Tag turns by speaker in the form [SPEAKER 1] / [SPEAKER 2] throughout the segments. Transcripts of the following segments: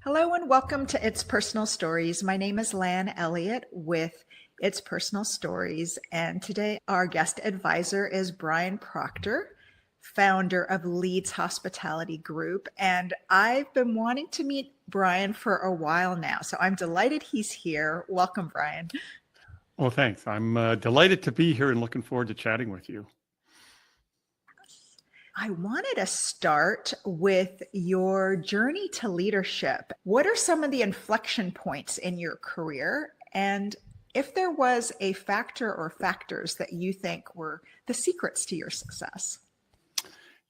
[SPEAKER 1] Hello and welcome to It's Personal Stories. My name is Lan Elliott with It's Personal Stories, and today our guest advisor is Brian Proctor, founder of Leeds Hospitality Group. And I've been wanting to meet Brian for a while now, so I'm delighted he's here. Welcome, Brian.
[SPEAKER 2] Well, thanks. I'm delighted to be here and looking forward to chatting with you.
[SPEAKER 1] I wanted to start with your journey to leadership. What are some of the inflection points in your career? And if there was a factor or factors that you think were the secrets to your success?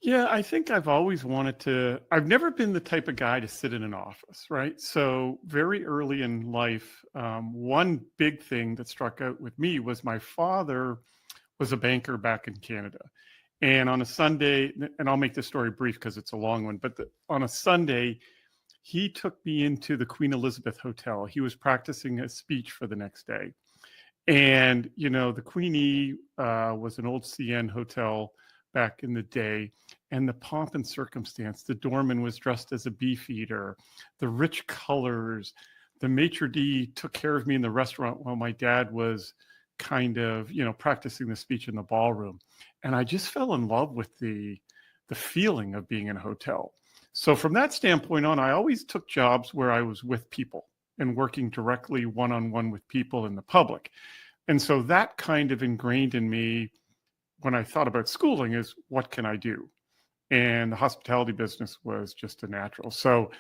[SPEAKER 2] Yeah, I think I've always I've never been the type of guy to sit in an office, right? So very early in life, one big thing that struck out with me was my father was a banker back in Canada. And on a Sunday, and I'll make this story brief because it's a long one, but on a Sunday, he took me into the Queen Elizabeth Hotel. He was practicing a speech for the next day. And, the Queenie was an old CN hotel back in the day. And the pomp and circumstance, the doorman was dressed as a beefeater, the rich colors, the maitre d' took care of me in the restaurant while my dad was kind of, practicing the speech in the ballroom. And I just fell in love with the feeling of being in a hotel. So from that standpoint on, I always took jobs where I was with people and working directly one-on-one with people in the public. And so that kind of ingrained in me when I thought about schooling is what can I do? And the hospitality business was just a natural. So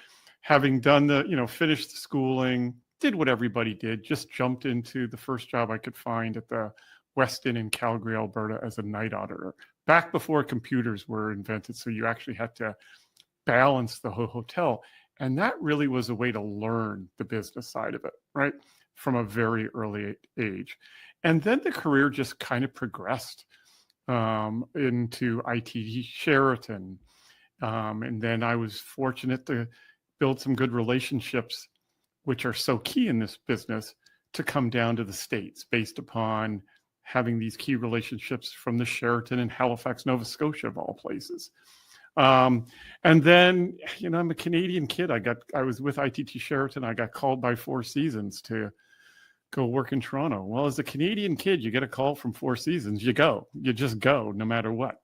[SPEAKER 2] having done finished the schooling, did what everybody did, just jumped into the first job I could find at the Westin in Calgary, Alberta as a night auditor, back before computers were invented. So you actually had to balance the whole hotel. And that really was a way to learn the business side of it, right? From a very early age. And then the career just kind of progressed into IT Sheraton. And then I was fortunate to build some good relationships, which are so key in this business, to come down to the States based upon having these key relationships from the Sheraton in Halifax, Nova Scotia, of all places. And then, I'm a Canadian kid. I was with ITT Sheraton. I got called by Four Seasons to go work in Toronto. Well, as a Canadian kid, you get a call from Four Seasons. You just go no matter what.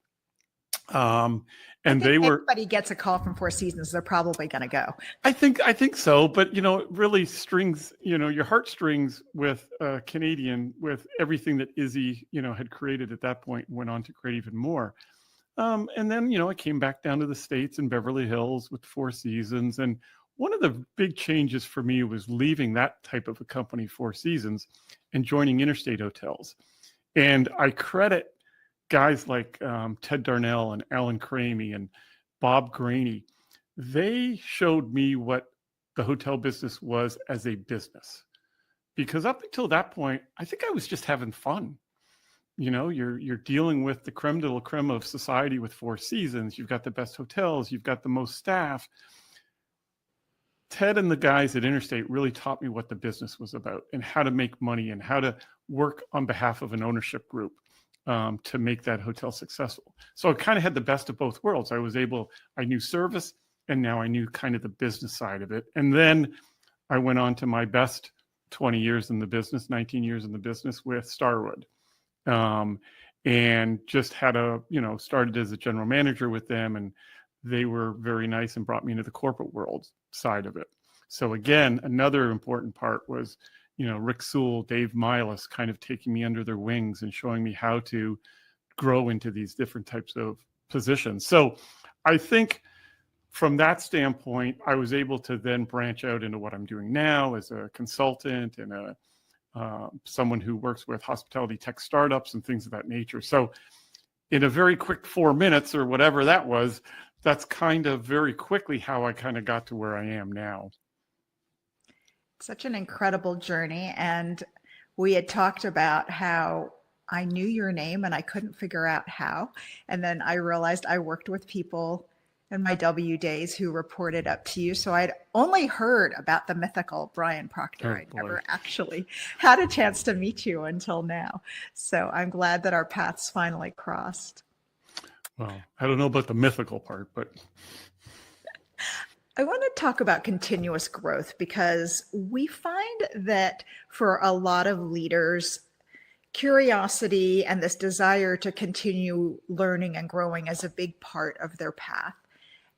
[SPEAKER 1] And everybody gets a call from Four Seasons. They're probably going to go.
[SPEAKER 2] I think so. But, it really strings, your heartstrings with Canadian, with everything that Izzy, had created at that point, and went on to create even more. And then, I came back down to the States in Beverly Hills with Four Seasons. And one of the big changes for me was leaving that type of a company, Four Seasons, and joining Interstate Hotels. And I credit guys like Ted Darnell and Alan Cramey and Bob Graney. They showed me what the hotel business was as a business. Because up until that point, I think I was just having fun. You're dealing with the creme de la creme of society with Four Seasons. You've got the best hotels. You've got the most staff. Ted and the guys at Interstate really taught me what the business was about and how to make money and how to work on behalf of an ownership group to make that hotel successful. So I kind of had the best of both worlds. I knew service, and now I knew kind of the business side of it. And then I went on to my best 20 years in the business, 19 years in the business with Starwood. And just started as a general manager with them, and they were very nice and brought me into the corporate world side of it. So again, another important part was, Rick Sewell, Dave Milas kind of taking me under their wings and showing me how to grow into these different types of positions. So I think from that standpoint, I was able to then branch out into what I'm doing now as a consultant and someone who works with hospitality tech startups and things of that nature. So in a very quick 4 minutes or whatever that was, that's kind of very quickly how I kind of got to where I am now.
[SPEAKER 1] Such an incredible journey. And we had talked about how I knew your name and I couldn't figure out how. And then I realized I worked with people in my W days who reported up to you. So I'd only heard about the mythical Brian Proctor. I'd never actually had a chance to meet you until now. So I'm glad that our paths finally crossed.
[SPEAKER 2] Well, I don't know about the mythical part, but
[SPEAKER 1] I want to talk about continuous growth because we find that for a lot of leaders, curiosity and this desire to continue learning and growing is a big part of their path.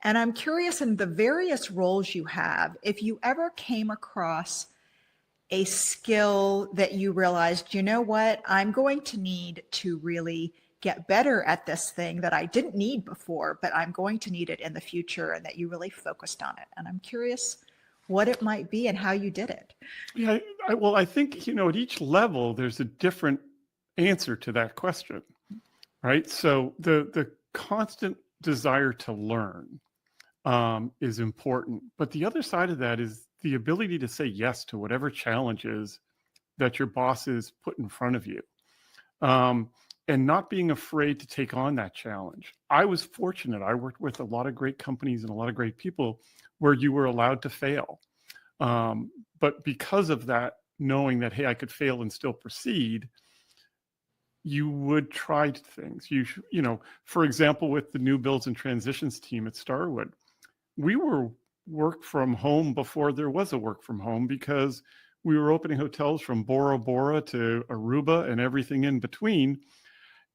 [SPEAKER 1] And I'm curious, in the various roles you have, if you ever came across a skill that you realized, you know what, I'm going to need to really get better at this thing that I didn't need before, but I'm going to need it in the future, and that you really focused on it. And I'm curious what it might be and how you did it.
[SPEAKER 2] Yeah, well, I think, at each level, there's a different answer to that question, right? So the constant desire to learn is important. But the other side of that is the ability to say yes to whatever challenges that your bosses put in front of you, and not being afraid to take on that challenge. I was fortunate. I worked with a lot of great companies and a lot of great people where you were allowed to fail. But because of that, knowing that, hey, I could fail and still proceed, you would try things. For example, with the new builds and transitions team at Starwood, we were work from home before there was a work from home, because we were opening hotels from Bora Bora to Aruba and everything in between.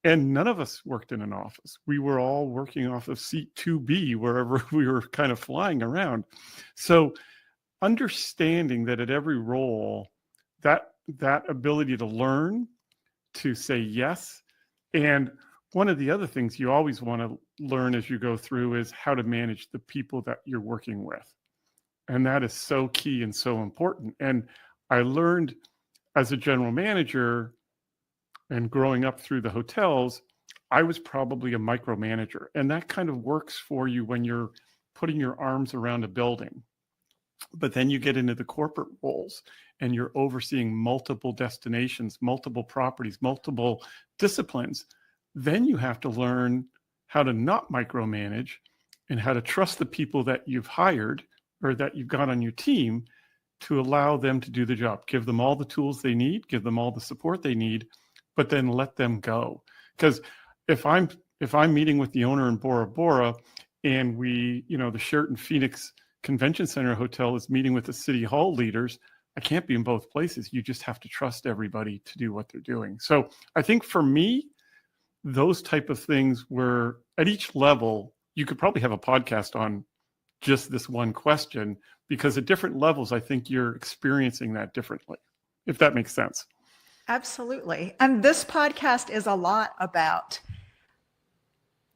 [SPEAKER 2] And none of us worked in an office. We were all working off of seat 2B, wherever we were kind of flying around. So understanding that at every role, that ability to learn, to say yes. And one of the other things you always want to learn as you go through is how to manage the people that you're working with. And that is so key and so important. And I learned as a general manager and growing up through the hotels, I was probably a micromanager. And that kind of works for you when you're putting your arms around a building. But then you get into the corporate roles and you're overseeing multiple destinations, multiple properties, multiple disciplines. Then you have to learn how to not micromanage and how to trust the people that you've hired or that you've got on your team to allow them to do the job. Give them all the tools they need, give them all the support they need, but then let them go. Because if I'm meeting with the owner in Bora Bora and the Sheraton Phoenix Convention Center Hotel is meeting with the City Hall leaders, I can't be in both places. You just have to trust everybody to do what they're doing. So I think for me, those type of things were at each level, you could probably have a podcast on just this one question, because at different levels, I think you're experiencing that differently, if that makes sense.
[SPEAKER 1] Absolutely. And this podcast is a lot about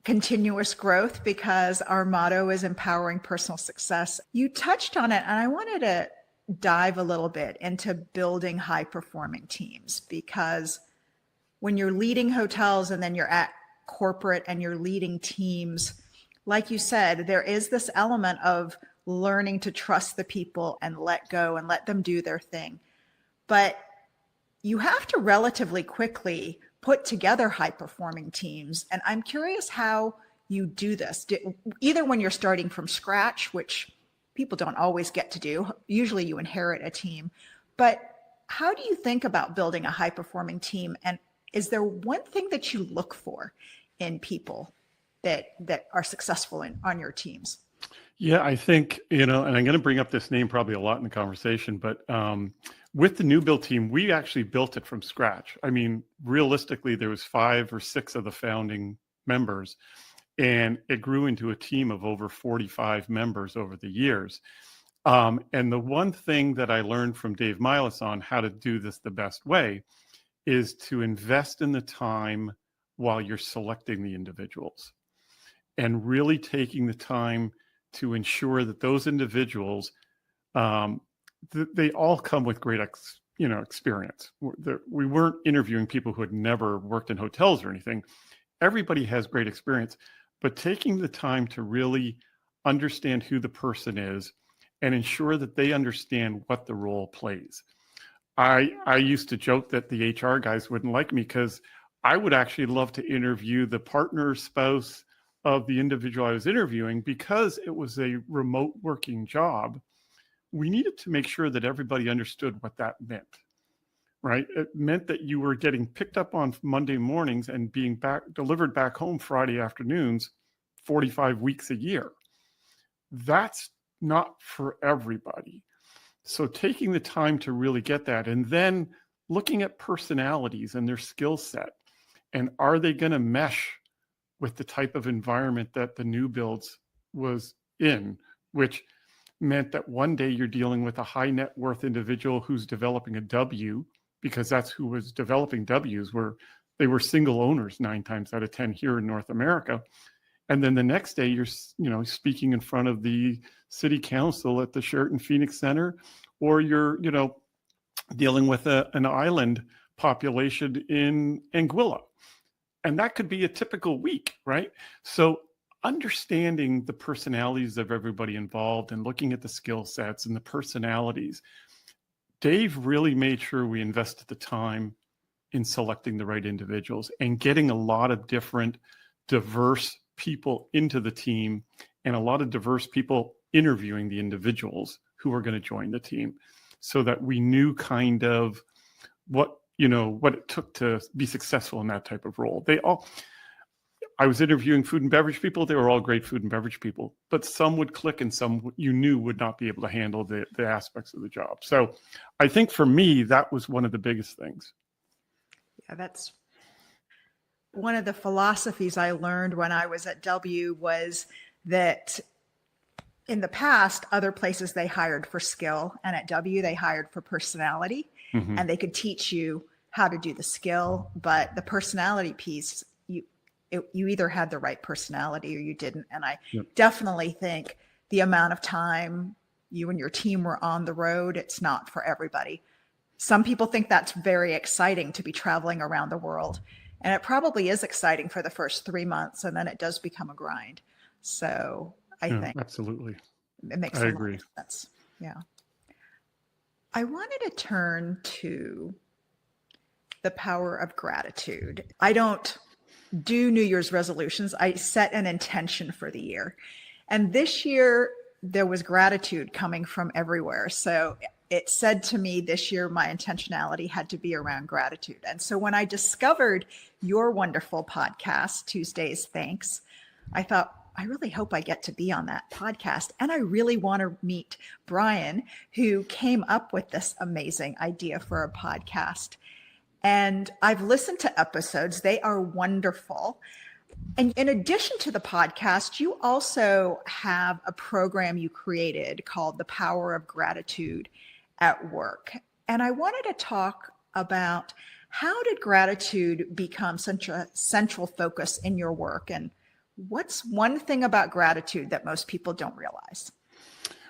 [SPEAKER 1] continuous growth because our motto is empowering personal success. You touched on it, and I wanted to dive a little bit into building high performing teams, because when you're leading hotels and then you're at corporate and you're leading teams, like you said, there is this element of learning to trust the people and let go and let them do their thing. But you have to relatively quickly put together high performing teams. And I'm curious how you do this, either when you're starting from scratch, which people don't always get to do. Usually you inherit a team. But how do you think about building a high performing team? And is there one thing that you look for in people that are successful on your teams?
[SPEAKER 2] Yeah, I think, and I'm going to bring up this name probably a lot in the conversation, but with the new build team, we actually built it from scratch. I mean, realistically, there was 5 or 6 of the founding members, and it grew into a team of over 45 members over the years. And the one thing that I learned from Dave Milas on how to do this the best way is to invest in the time while you're selecting the individuals, and really taking the time to ensure that those individuals, they all come with great experience. We weren't interviewing people who had never worked in hotels or anything. Everybody has great experience, but taking the time to really understand who the person is and ensure that they understand what the role plays. I used to joke that the HR guys wouldn't like me because I would actually love to interview the partner, spouse of the individual I was interviewing, because it was a remote working job. We needed to make sure that everybody understood what that meant, right? It meant that you were getting picked up on Monday mornings and being delivered back home Friday afternoons, 45 weeks a year. That's not for everybody. So taking the time to really get that, and then looking at personalities and their skill set, and are they going to mesh with the type of environment that the new builds was in, which meant that one day you're dealing with a high net worth individual who's developing a W, because that's who was developing Ws, where they were single owners 9 times out of 10 here in North America. And then the next day you're, speaking in front of the city council at the Sheraton Phoenix Center, or you're, dealing with an island population in Anguilla. And that could be a typical week, right? So understanding the personalities of everybody involved and looking at the skill sets and the personalities, Dave really made sure we invested the time in selecting the right individuals and getting a lot of different diverse people into the team, and a lot of diverse people interviewing the individuals who are going to join the team, so that we knew kind of what it took to be successful in that type of role. I was interviewing food and beverage people. They were all great food and beverage people, but some would click and some you knew would not be able to handle the aspects of the job. So I think for me, that was one of the biggest things.
[SPEAKER 1] Yeah, that's one of the philosophies I learned when I was at W, was that in the past, other places they hired for skill, and at W they hired for personality. Mm-hmm. And they could teach you how to do the skill, but the personality piece, you either had the right personality or you didn't. And I definitely think the amount of time you and your team were on the road, it's not for everybody. Some people think that's very exciting to be traveling around the world. And it probably is exciting for the first 3 months, and then it does become a grind. So I think
[SPEAKER 2] absolutely
[SPEAKER 1] it makes a lot of sense. Yeah. I wanted to turn to the power of gratitude. I don't do New Year's resolutions. I set an intention for the year. And this year, there was gratitude coming from everywhere. So it said to me this year, my intentionality had to be around gratitude. And so when I discovered your wonderful podcast, Tuesdays Thanks, I thought, I really hope I get to be on that podcast. And I really want to meet Brian, who came up with this amazing idea for a podcast. And I've listened to episodes. They are wonderful. And in addition to the podcast, you also have a program you created called The Power of Gratitude at Work. And I wanted to talk about, how did gratitude become such a central focus in your work? And what's one thing about gratitude that most people don't realize?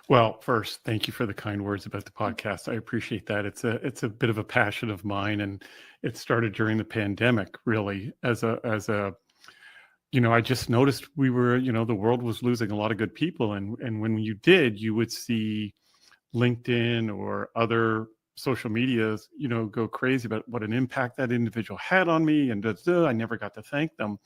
[SPEAKER 2] Well, first, thank you for the kind words about the podcast. I appreciate that. It's a bit of a passion of mine, and it started during the pandemic, really, as a I just noticed we were, the world was losing a lot of good people. And when you did, you would see LinkedIn or other social medias, go crazy about what an impact that individual had on me. And I never got to thank them.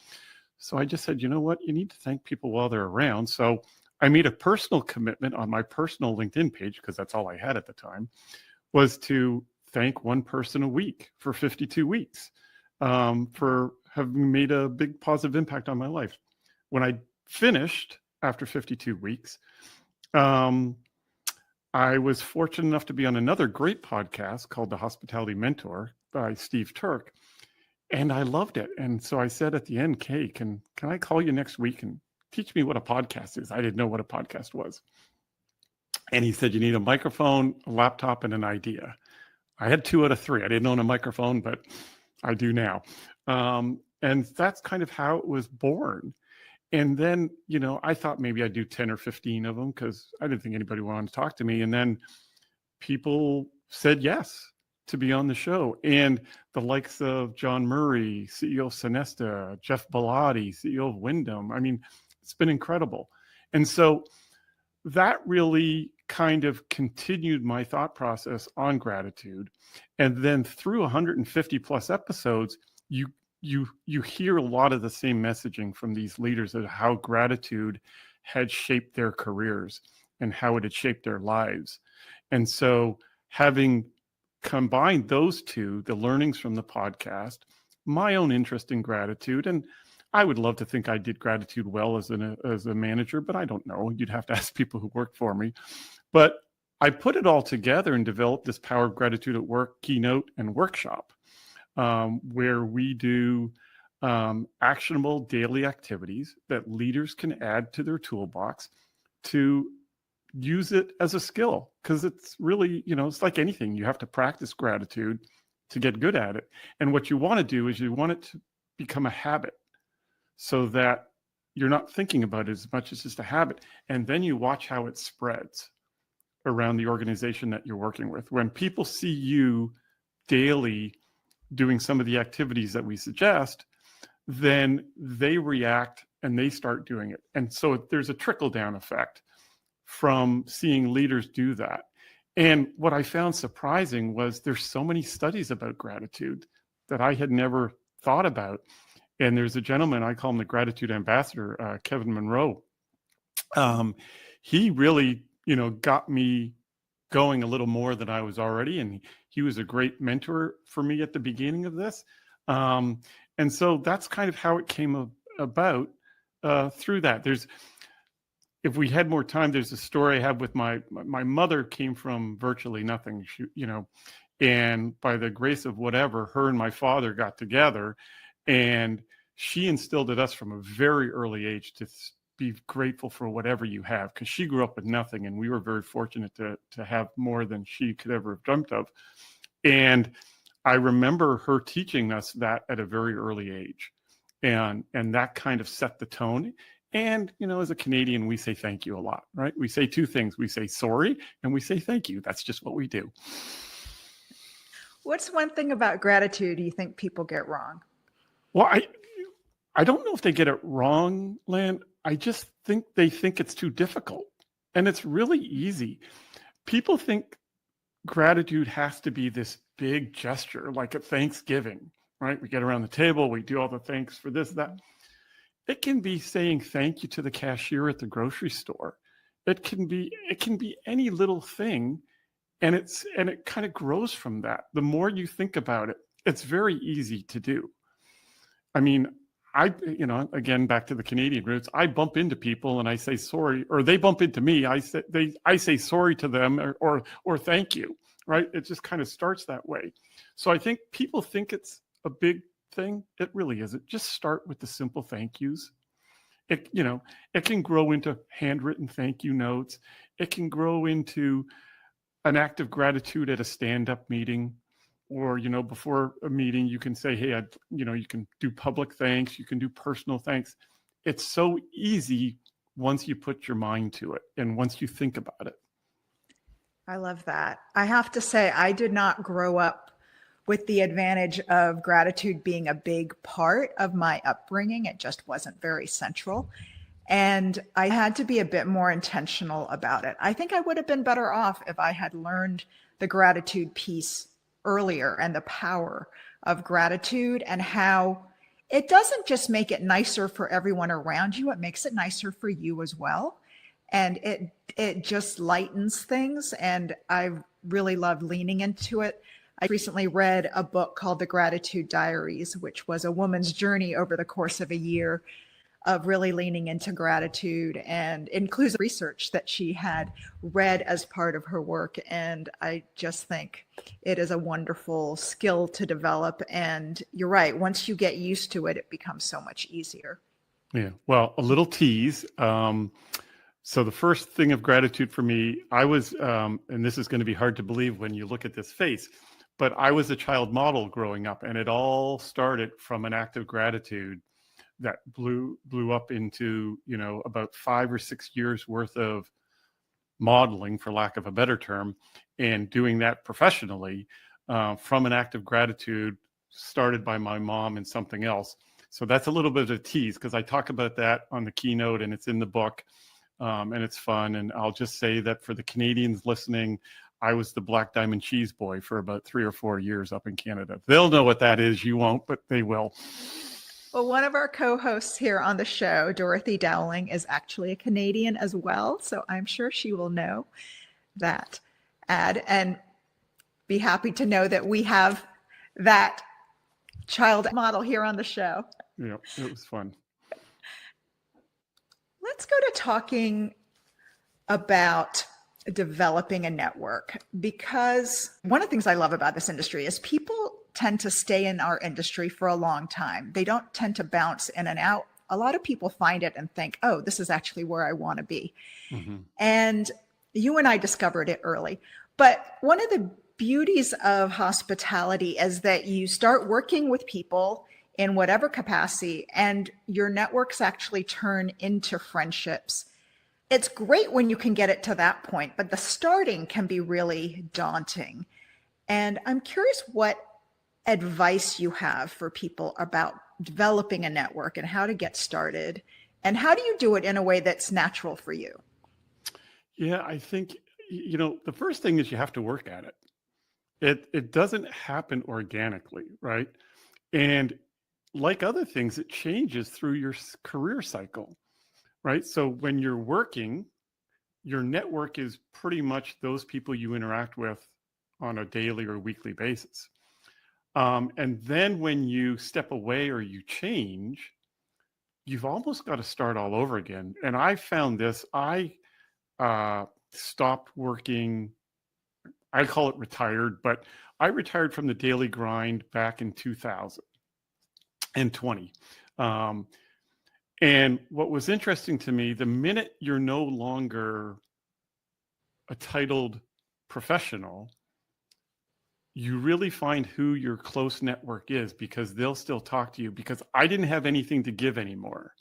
[SPEAKER 2] So I just said, you know what, you need to thank people while they're around. So I made a personal commitment on my personal LinkedIn page, because that's all I had at the time, was to thank one person a week for 52 weeks for having made a big positive impact on my life. When I finished after 52 weeks, I was fortunate enough to be on another great podcast called The Hospitality Mentor by Steve Turk. And I loved it. And so I said at the end, Kay, can I call you next week and teach me what a podcast is? I didn't know what a podcast was. And he said, you need a microphone, a laptop, and an idea. I had 2 out of 3. I didn't own a microphone, but I do now. And that's kind of how it was born. And then, I thought maybe I'd do 10 or 15 of them, because I didn't think anybody wanted to talk to me. And then people said yes to be on the show. And the likes of John Murray, CEO of Sonesta, Jeff Bellotti, CEO of Wyndham. I mean, it's been incredible. And so that really kind of continued my thought process on gratitude. And then through 150 plus episodes, you hear a lot of the same messaging from these leaders of how gratitude had shaped their careers and how it had shaped their lives. And so having combined those two, the learnings from the podcast, my own interest in gratitude, and I would love to think I did gratitude well as a manager, but I don't know. You'd have to ask people who worked for me. But I put it all together and developed this Power of Gratitude at Work keynote and workshop, where we do actionable daily activities that leaders can add to their toolbox to use it as a skill. Because it's really, it's like anything. You have to practice gratitude to get good at it. And what you want to do is you want it to become a habit, so that you're not thinking about it as much as just a habit. And then you watch how it spreads around the organization that you're working with. When people see you daily doing some of the activities that we suggest, then they react and they start doing it. And so there's a trickle down effect from seeing leaders do that. And what I found surprising was there's so many studies about gratitude that I had never thought about. And there's a gentleman, I call him the gratitude ambassador, Kevin Monroe. He really, got me going a little more than I was already. And he was a great mentor for me at the beginning of this. And so that's kind of how it came about through that. If we had more time, there's a story I have with my mother. Came from virtually nothing, and by the grace of whatever, her and my father got together, and she instilled in us from a very early age to be grateful for whatever you have, because she grew up with nothing, and we were very fortunate to have more than she could ever have dreamt of. And I remember her teaching us that at a very early age, and that kind of set the tone. And, as a Canadian, we say thank you a lot, right? We say two things. We say sorry and we say thank you. That's just what we do.
[SPEAKER 1] What's one thing about gratitude you think people get wrong?
[SPEAKER 2] Well, I don't know if they get it wrong, Lan. I just think they think it's too difficult. And it's really easy. People think gratitude has to be this big gesture, like at Thanksgiving, right? We get around the table, we do all the thanks for this, that. It can be saying thank you to the cashier at the grocery store. It can be any little thing, and it kind of grows from that. The more you think about it, it's very easy to do. I mean, again, back to the Canadian roots, I bump into people and I say sorry, or they bump into me. I say sorry to them, or thank you, right? It just kind of starts that way. So I think people think it's a big thing. It really isn't. Just start with the simple thank yous. It can grow into handwritten thank you notes. It can grow into an act of gratitude at a stand-up meeting, or before a meeting you can say, hey, you can do public thanks, you can do personal thanks. It's so easy once you put your mind to it and once you think about it.
[SPEAKER 1] I love that. I have to say, I did not grow up with the advantage of gratitude being a big part of my upbringing. It just wasn't very central. And I had to be a bit more intentional about it. I think I would have been better off if I had learned the gratitude piece earlier, and the power of gratitude, and how it doesn't just make it nicer for everyone around you, it makes it nicer for you as well. And it just lightens things. And I really loved leaning into it. I recently read a book called The Gratitude Diaries, which was a woman's journey over the course of a year of really leaning into gratitude, and includes research that she had read as part of her work. And I just think it is a wonderful skill to develop. And you're right, once you get used to it, it becomes so much easier.
[SPEAKER 2] Yeah. Well, a little tease. So the first thing of gratitude for me, I was, and this is going to be hard to believe when you look at this face, but I was a child model growing up, and it all started from an act of gratitude that blew up into, about 5 or 6 years worth of modeling, for lack of a better term, and doing that professionally from an act of gratitude started by my mom and something else. So that's a little bit of a tease, because I talk about that on the keynote, and it's in the book, and it's fun. And I'll just say that for the Canadians listening, I was the Black Diamond Cheese Boy for about 3 or 4 years up in Canada. They'll know what that is. You won't, but they will.
[SPEAKER 1] Well, one of our co-hosts here on the show, Dorothy Dowling, is actually a Canadian as well. So I'm sure she will know that ad and be happy to know that we have that child model here on the show.
[SPEAKER 2] Yeah, it was fun.
[SPEAKER 1] Let's go to talking about developing a network, because one of the things I love about this industry is people tend to stay in our industry for a long time. They don't tend to bounce in and out. A lot of people find it and think, oh, this is actually where I want to be.
[SPEAKER 2] Mm-hmm.
[SPEAKER 1] And you and I discovered it early. But one of the beauties of hospitality is that you start working with people in whatever capacity, and your networks actually turn into friendships. It's great when you can get it to that point, but the starting can be really daunting. And I'm curious what advice you have for people about developing a network and how to get started, and how do you do it in a way that's natural for you?
[SPEAKER 2] Yeah, I think, the first thing is you have to work at it. It doesn't happen organically, right? And like other things, it changes through your career cycle, right? So when you're working, your network is pretty much those people you interact with on a daily or weekly basis. And then when you step away or you change, you've almost got to start all over again. And I found this, I stopped working, I call it retired, but I retired from the daily grind back in 2020. And what was interesting to me, the minute you're no longer a titled professional, you really find who your close network is, because they'll still talk to you, because I didn't have anything to give anymore.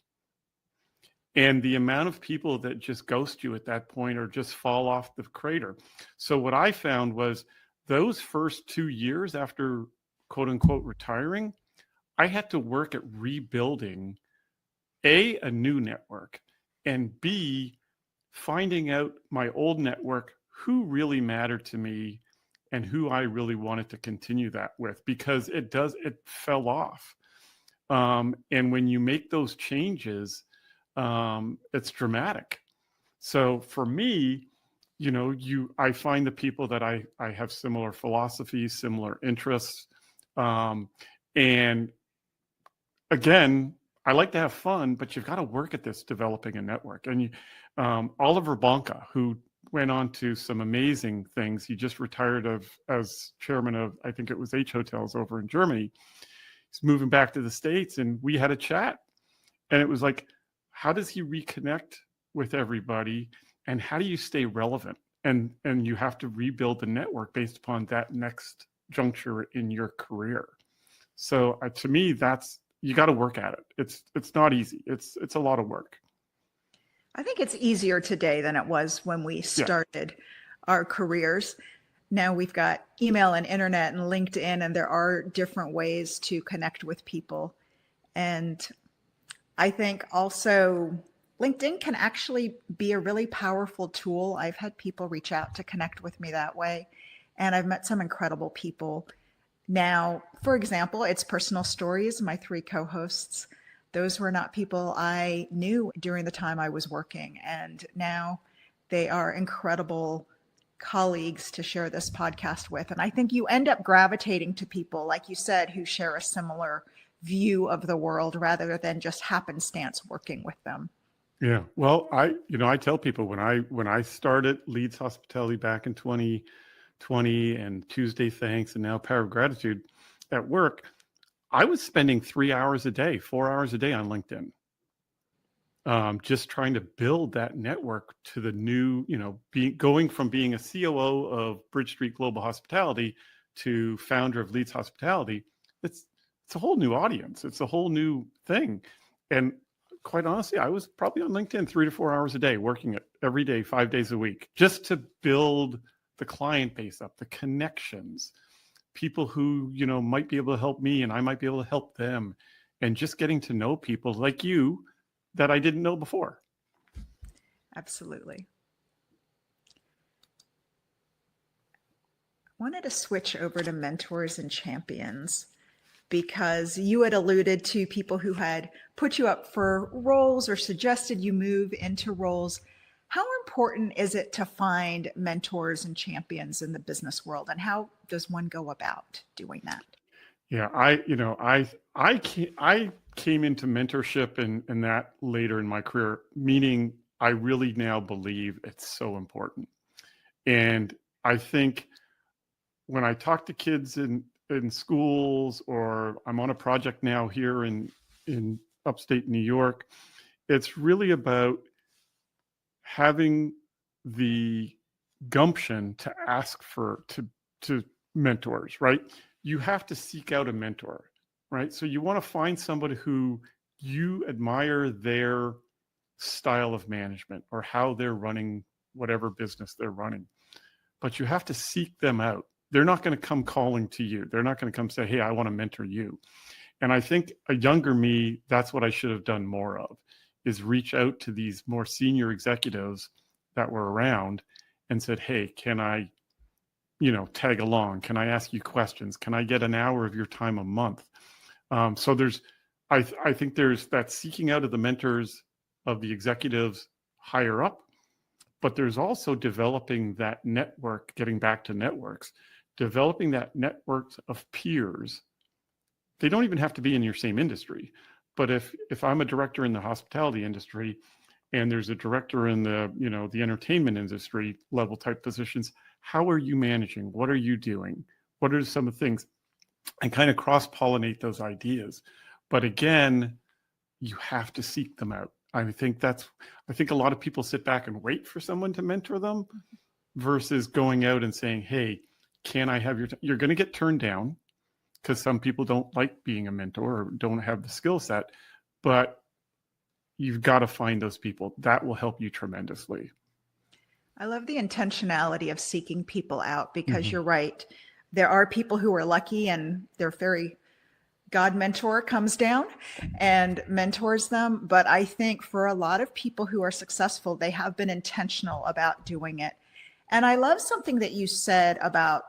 [SPEAKER 2] And the amount of people that just ghost you at that point or just fall off the crater. So what I found was those first 2 years after quote unquote retiring, I had to work at rebuilding a new network, and B, finding out my old network, who really mattered to me and who I really wanted to continue that with, because it fell off. And when you make those changes, it's dramatic. So for me, I find the people that I have similar philosophies, similar interests. And again, I like to have fun, but you've got to work at this developing a network. And Oliver Bonka, who went on to some amazing things. He just retired as chairman of, I think it was H Hotels over in Germany. He's moving back to the States, and we had a chat. And it was like, how does he reconnect with everybody? And how do you stay relevant? And you have to rebuild the network based upon that next juncture in your career. So to me, you got to work at it. It's not easy. It's a lot of work.
[SPEAKER 1] I think it's easier today than it was when we started our careers. Now we've got email and internet and LinkedIn, and there are different ways to connect with people. And I think also LinkedIn can actually be a really powerful tool. I've had people reach out to connect with me that way, and I've met some incredible people. Now, for example, it's Personal Stories, my 3 co-hosts. Those were not people I knew during the time I was working, and now they are incredible colleagues to share this podcast with. And I think you end up gravitating to people, like you said, who share a similar view of the world rather than just happenstance working with them.
[SPEAKER 2] Yeah. Well, I tell people when I started Leeds Hospitality back in 2020 and Tuesday Thanks and now Power of Gratitude at work, I was spending 3 hours a day, 4 hours a day on LinkedIn, just trying to build that network to the new, going from being a COO of Bridge Street Global Hospitality to founder of Leeds Hospitality. It's a whole new audience. It's a whole new thing. And quite honestly, I was probably on LinkedIn 3 to 4 hours a day, working it every day, 5 days a week, just to build the client base up, the connections, people who, might be able to help me and I might be able to help them, and just getting to know people like you that I didn't know before.
[SPEAKER 1] Absolutely. I wanted to switch over to mentors and champions, because you had alluded to people who had put you up for roles or suggested you move into roles. How important is it to find mentors and champions in the business world, and how does one go about doing that?
[SPEAKER 2] Yeah, I came into mentorship and that later in my career, meaning I really now believe it's so important. And I think when I talk to kids in schools, or I'm on a project now here in upstate New York, it's really about having the gumption to ask to mentors, right? You have to seek out a mentor, right? So you want to find somebody who you admire their style of management or how they're running whatever business they're running, but you have to seek them out. They're not going to come calling to you. They're not going to come say, hey, I want to mentor you. And I think a younger me, that's what I should have done more of, is reach out to these more senior executives that were around and said, hey, can I, tag along? Can I ask you questions? Can I get an hour of your time a month? So I think there's that seeking out of the mentors of the executives higher up, but there's also developing that network, getting back to networks, developing that network of peers. They don't even have to be in your same industry. But if I'm a director in the hospitality industry and there's a director in the entertainment industry level type positions, how are you managing? What are you doing? What are some of the things? And kind of cross-pollinate those ideas. But again, you have to seek them out. I think a lot of people sit back and wait for someone to mentor them versus going out and saying, hey, can I have you're going to get turned down because some people don't like being a mentor or don't have the skill set, but you've got to find those people. That will help you tremendously.
[SPEAKER 1] I love the intentionality of seeking people out because
[SPEAKER 2] Mhm.
[SPEAKER 1] you're right. There are people who are lucky and their fairy God mentor comes down and mentors them. But I think for a lot of people who are successful, they have been intentional about doing it. And I love something that you said about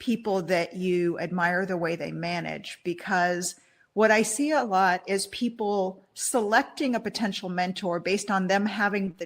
[SPEAKER 1] people that you admire the way they manage, because what I see a lot is people selecting a potential mentor based on them having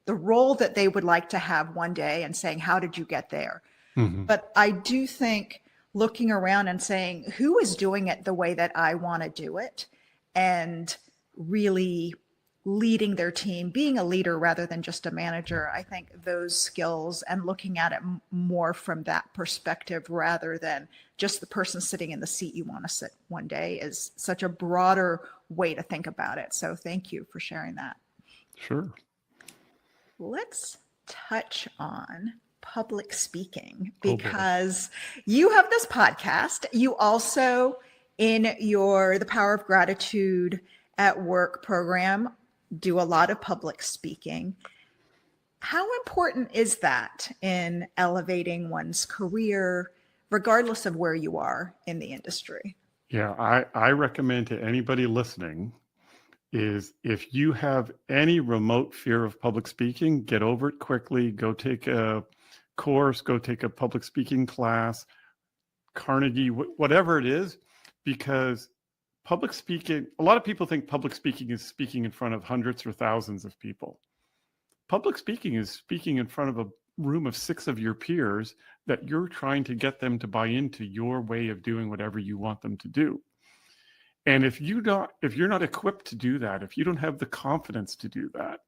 [SPEAKER 1] the role that they would like to have one day and saying, how did you get there?
[SPEAKER 2] Mhm.
[SPEAKER 1] But I do think looking around and saying, who is doing it the way that I want to do it? And really leading their team, being a leader rather than just a manager. I think those skills and looking at it more from that perspective rather than just the person sitting in the seat you want to sit one day is such a broader way to think about it. So thank you for sharing that.
[SPEAKER 2] Sure.
[SPEAKER 1] Let's touch on public speaking
[SPEAKER 2] Oh boy.
[SPEAKER 1] because you have this podcast. You also, in the Power of Gratitude at Work program, do a lot of public speaking. How important is that in elevating one's career, regardless of where you are in the industry?
[SPEAKER 2] Yeah, I recommend to anybody listening is if you have any remote fear of public speaking, get over it quickly. Go take a course, go take a public speaking class, Carnegie, whatever it is, because public speaking, a lot of people think public speaking is speaking in front of hundreds or thousands of people. Public speaking is speaking in front of a room of 6 of your peers that you're trying to get them to buy into your way of doing whatever you want them to do. And if you're not equipped to do that, if you don't have the confidence to do that,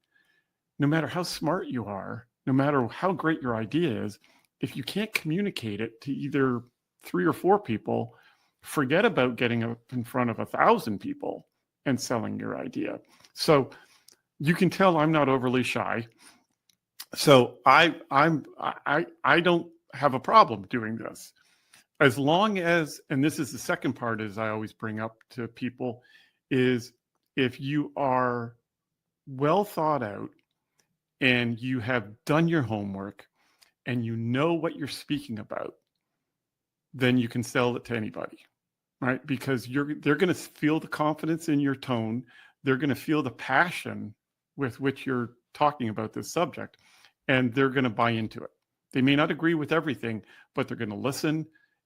[SPEAKER 2] no matter how smart you are, no matter how great your idea is, if you can't communicate it to either 3 or 4 people, forget about getting up in front of 1,000 people and selling your idea. So you can tell I'm not overly shy. So I don't have a problem doing this. As long as, and this is the second part is I always bring up to people, is if you are well thought out and you have done your homework and you know what you're speaking about, then you can sell it to anybody, right? Because they're going to feel the confidence in your tone. They're going to feel the passion with which you're talking about this subject, and they're going to buy into it. They may not agree with everything, but they're going to listen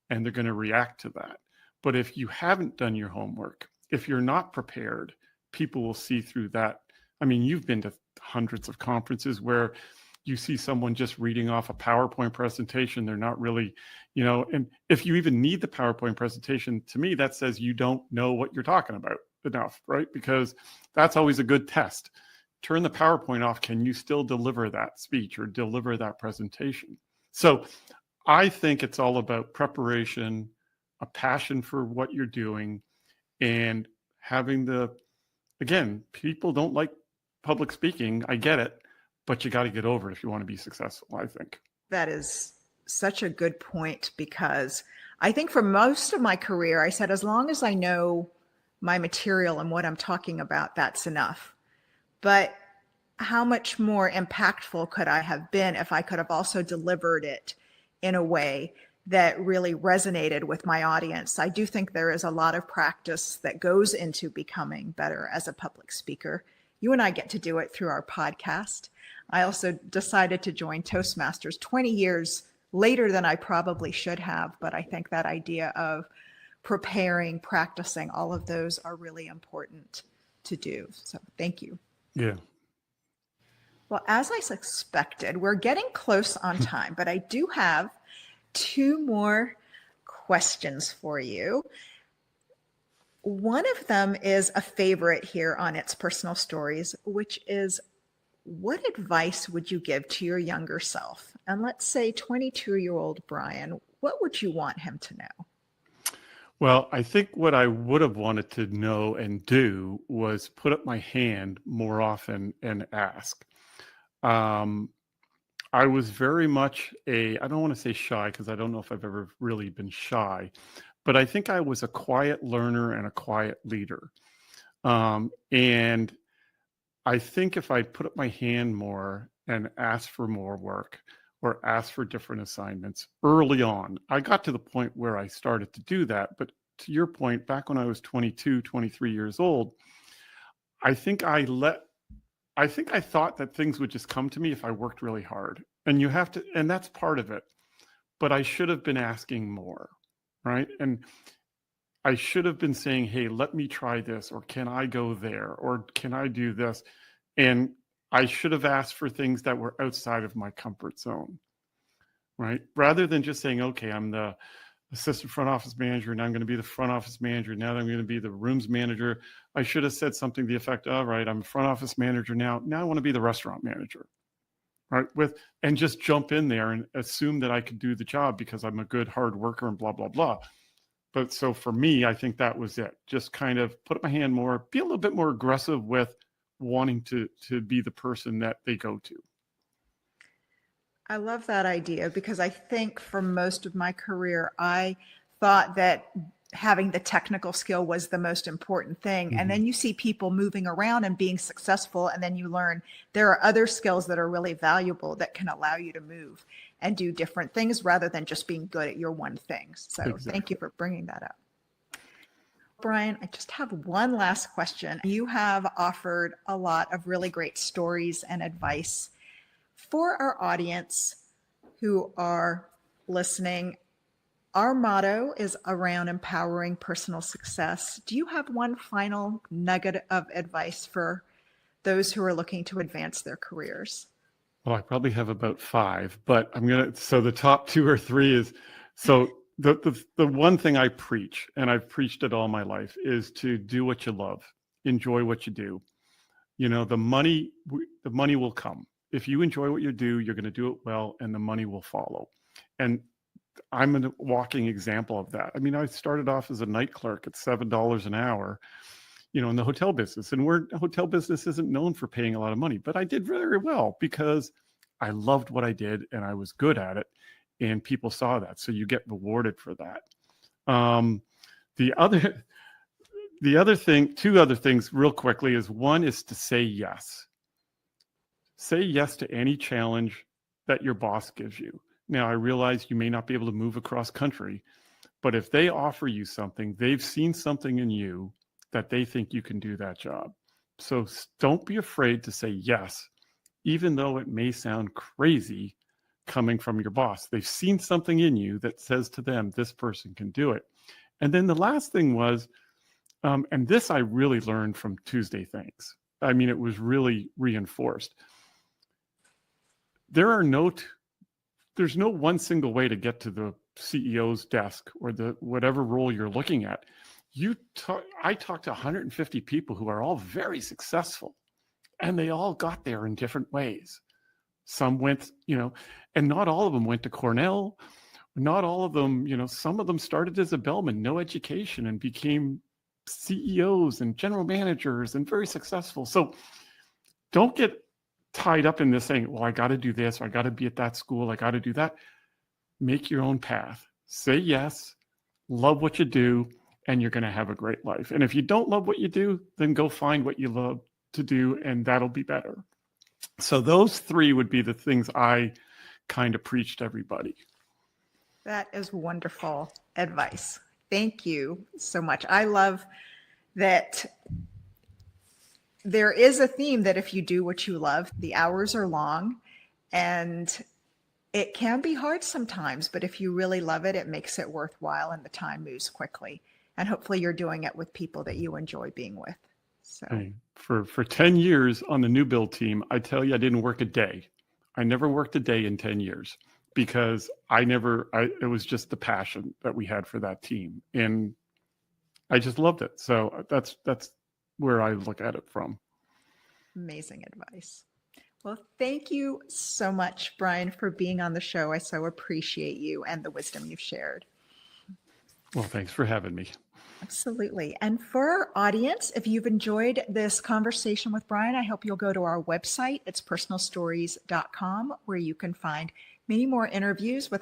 [SPEAKER 2] and they're going to react to that. But if you haven't done your homework, if you're not prepared, people will see through that. I mean, you've been to hundreds of conferences where you see someone just reading off a PowerPoint presentation. They're not really, and if you even need the PowerPoint presentation, to me, that says you don't know what you're talking about enough, right? Because that's always a good test. Turn the PowerPoint off. Can you still deliver that speech or deliver that presentation? So I think it's all about preparation, a passion for what you're doing, and having again, people don't like public speaking. I get it, but you got to get over it if you want to be successful, I think.
[SPEAKER 1] That is such a good point, because I think for most of my career, I said, as long as I know my material and what I'm talking about, that's enough. But how much more impactful could I have been if I could have also delivered it in a way that really resonated with my audience? I do think there is a lot of practice that goes into becoming better as a public speaker. You and I get to do it through our podcast. I also decided to join Toastmasters 20 years later than I probably should have, but I think that idea of preparing, practicing, all of those are really important to do. So thank you.
[SPEAKER 2] Yeah.
[SPEAKER 1] Well, as I suspected, we're getting close on time, but I do have 2 more questions for you. One of them is a favorite here on It's Personal Stories, which is, what advice would you give to your younger self? And let's say 22-year-old Brian, what would you want him to know?
[SPEAKER 2] Well, I think what I would have wanted to know and do was put up my hand more often and ask. I was very much I don't want to say shy, because I don't know if I've ever really been shy, but I think I was a quiet learner and a quiet leader. And I think if I put up my hand more and asked for more work or asked for different assignments early on, I got to the point where I started to do that. But to your point, back when I was 22, 23 years old, I think I thought that things would just come to me if I worked really hard. And and that's part of it. But I should have been asking more, right? And I should have been saying, hey, let me try this, or can I go there, or can I do this? And I should have asked for things that were outside of my comfort zone, right? Rather than just saying, okay, I'm the assistant front office manager, and I'm going to be the front office manager. Now that I'm going to be the rooms manager, I should have said something to the effect, all right, I'm a front office manager now. Now I want to be the restaurant manager, right? And just jump in there and assume that I could do the job because I'm a good hard worker and blah, blah, blah. But so for me, I think that was it. Just kind of put up my hand more, be a little bit more aggressive with wanting to be the person that they go to.
[SPEAKER 1] I love that idea, because I think for most of my career, I thought that having the technical skill was the most important thing. Mm-hmm. And then you see people moving around and being successful, and then you learn there are other skills that are really valuable that can allow you to move and do different things rather than just being good at your one thing. So exactly. Thank you for bringing that up. Brian, I just have one last question. You have offered a lot of really great stories and advice for our audience who are listening. Our motto is around empowering personal success. Do you have one final nugget of advice for those who are looking to advance their careers?
[SPEAKER 2] Well, I probably have about 5, but so the top 2 or 3 is, so the one thing I preach, and I've preached it all my life, is to do what you love, enjoy what you do. The money will come. If you enjoy what you do, you're going to do it well, and the money will follow. And I'm a walking example of that. I mean, I started off as a night clerk at $7 an hour, in the hotel business. And hotel business isn't known for paying a lot of money, but I did very well because I loved what I did and I was good at it. And people saw that. So you get rewarded for that. The other thing, 2 other things real quickly, is one is to say yes. Say yes to any challenge that your boss gives you. Now, I realize you may not be able to move across country, but if they offer you something, they've seen something in you that they think you can do that job. So don't be afraid to say yes, even though it may sound crazy coming from your boss. They've seen something in you that says to them, this person can do it. And then the last thing was, and this I really learned from Tuesday Things. I mean, it was really reinforced. there's no one single way to get to the CEO's desk or the whatever role you're looking at. I talked to 150 people who are all very successful, and they all got there in different ways. Some went, and not all of them went to Cornell. Not all of them, some of them started as a bellman, no education, and became CEOs and general managers and very successful. So don't get tied up in this saying, well, I got to do this, or I got to be at that school, I got to do that. Make your own path. Say yes, love what you do, and you're going to have a great life. And if you don't love what you do, then go find what you love to do, and that'll be better. So those three would be the things I kind of preach to everybody.
[SPEAKER 1] That is wonderful advice. Thank you so much. I love that there is a theme that if you do what you love, the hours are long and it can be hard sometimes, but if you really love it, it makes it worthwhile and the time moves quickly. And hopefully you're doing it with people that you enjoy being with. So
[SPEAKER 2] for 10 years on the new build team, I tell you, I didn't work a day. I never worked a day in 10 years because it was just the passion that we had for that team. And I just loved it. So that's where I look at it from.
[SPEAKER 1] Amazing advice. Well, thank you so much, Brian, for being on the show. I so appreciate you and the wisdom you've shared.
[SPEAKER 2] Well, thanks for having me.
[SPEAKER 1] Absolutely. And for our audience, if you've enjoyed this conversation with Brian, I hope you'll go to our website. It's personalstories.com, where you can find many more interviews with